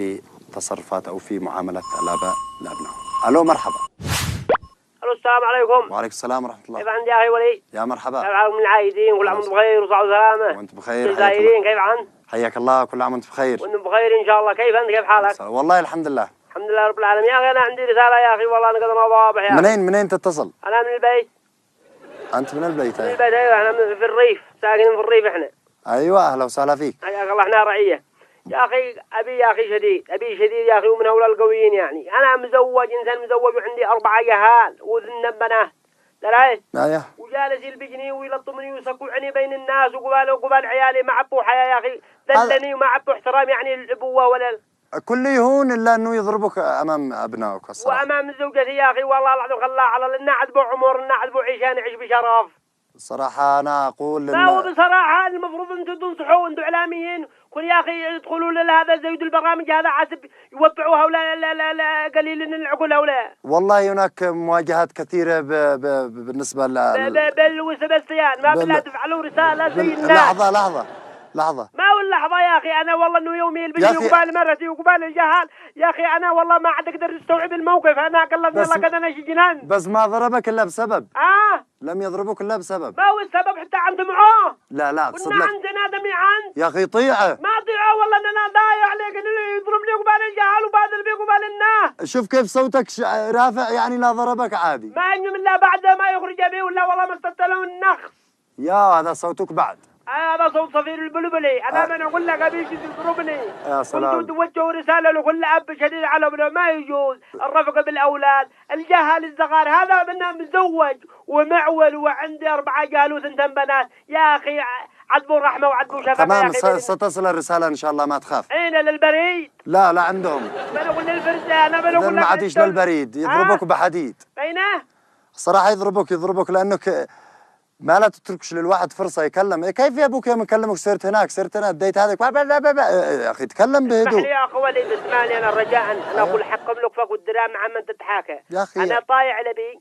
في تصرفات أو في معاملة الآباء لأبنائهم. ألو مرحبا. الو السلام عليكم. وعليكم السلام ورحمة الله. كيف عندي يا أخي ولي؟ يا مرحبا. كيف حالكم من العايدين؟ كل عام وانتم بخير وصحة وسلامة. وأنت بخير. الجزائريين كيف عن؟ حياك الله. كل عام وأنت بخير. وأنتم بخير إن شاء الله. كيف أنت؟ كيف حالك؟ والله الحمد لله. الحمد لله رب العالمين. يا أخي أنا عندي رسالة يا أخي، والله أنا قد ما واضح يا أخي. منين تتصل؟ أنا من البيت. أنت من البيت؟ من البيت أيوه، إحنا في الريف، ساكنين في الريف إحنا. أيوه أهلا وسهلا فيك. حياك الله. إحنا رعية. يا أخي أبي يا أخي شديد، أبي شديد يا أخي، ومن هؤلاء القويين يعني. أنا مزوج، إنسان مزوج، وعندي 4 جهال وذن بنات. دريت؟ أيوه. وجالس يلبجني ويلطمني ويسكعني بين الناس، وقبال عيالي ما عبوا حياة يا أخي، ذلني وما عبوا احترام يعني الأبوة ولا كل يهون إلا أنه يضربك أمام أبنائك الصراحة. وأمام زوجتي يا أخي، والله العظيم خلاها على لنا عذبوا عمر، لنا عذبوا عيشان يعيش بشرف. الصراحة أنا أقول ما هو بصراحة المفروض أنتم تنصحوا، أنتم إعلاميين كل يا أخي يدخلوا لهذا زيد البرامج هذا عسب يوبعوها ولا لا قليل العقول هؤلاء. والله هناك مواجهات كثيرة بالنسبة بالوسبستيان ما بالله تفعلوا رسالة زي الناس. لحظة ما هو اللحظة يا أخي، أنا والله إنه يومي يلبسني وقبال مرتي وقبال الجهال يا أخي، أنا والله ما عاد أقدر أستوعب الموقف. أنا قلبني الله قد أنا شي جنان. بس ما ضربك إلا بسبب. لم يضربك إلا بسبب. ما هو السبب حتى عند معاه. لا أقصد قلنا لك عندنا دمي عند يا أخي طيعه. ما طيعه والله، أنا ضايع عليك إنه يضربني قبال الجهال وبادل بي قبال الناس. شوف كيف صوتك رافع، يعني لا ضربك عادي. ما ينجم إلا بعد ما يخرج أبي ولا والله ما استطعت له النخس. يا هذا صوتك بعد. هذا صوت صفير البلبلي. أنا من أقول لك أبيك تضربني. يا سلام. كنتوا توجهوا رسالة لكل أب شديد على ابنه، ما يجوز الرفق بالأولاد، الجهل الصغار. هذا منا مزوج ومعول وعندي 4 جهال و2 بنات يا أخي، عذبوا الرحمة وعذبوا شفقة. تمام ستصل الرسالة إن شاء الله ما تخاف. أين للبريد؟ لا عندهم. ما نقول للفرزة، أنا ما نقول ما عادش للبريد، يضربوك بحديد. أينه؟ الصراحة يضربوك لأنك ما لا تتركش للواحد فرصة يكلم. كيف يا أبوك يوم نكلمك صرت هناك اديت هذاك يا أخي تكلم بهدوء. اسمح لي يا أخي وليد، اسمعني أنا رجاء، أنا أقول حق ملكفك والدرام عم أنت تتحاكى يا أخي. أنا طايع لبي.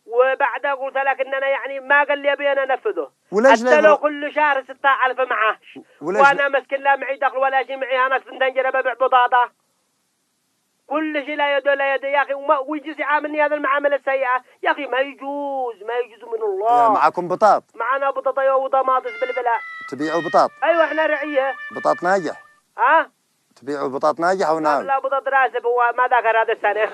وبعدها قلت لك ان انا يعني ما قال لي ابي انا انفذه. حتى لو كل شهر 6000 معاش وانا مسكين لا معي دخل ولا شيء، معي انا 2 جرة ببيع بطاطا. كل شيء لا يد يا اخي، ويجي يعاملني هذا المعامله السيئه يا اخي. ما يجوز من الله. معكم بطاط؟ معنا بطاطا وطماطس بالبلاء. تبيعوا بطاط؟ ايوه احنا رعيه. بطاط ناجح؟ تبيعوا بطاط ناجح او ناوي؟ لا بطاط راسب، هو ما ذكر هذا السنه.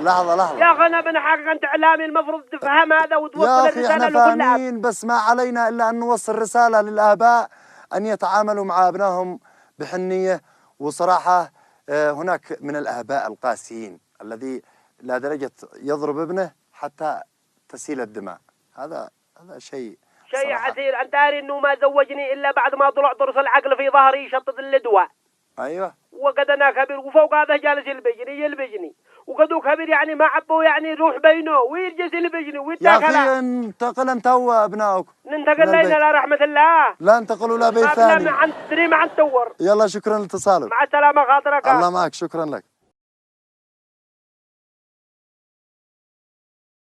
لحظة يا اخي انا بنحقق، انت اعلامي المفروض تفهم هذا وتوصل الرساله يا اخي احنا فاهمين، بس ما علينا الا ان نوصل رسالة للآباء ان يتعاملوا مع ابنائهم بحنية. وصراحة هناك من الآباء القاسيين الذي لا درجة يضرب ابنه حتى تسيل الدماء. هذا شيء عسير. انت عارف انه ما زوجني الا بعد ما طلع ضرس العقل في ظهري يشطط اللدوة. ايوه. وقد انا كبير، وفوق هذا جالس يلبجني وقدو كبير يعني ما عبوا يعني روح بينه ويرجس يلبجني ويتاكل. يا اخي انتقل انت وابنائك. ننتقل لنا لا رحمة الله. لا انتقلوا لا بيت ثاني. ما عن تدري ما عن تور. يلا شكرا لاتصالك. مع السلامة خاطرك. الله معك. شكرا لك.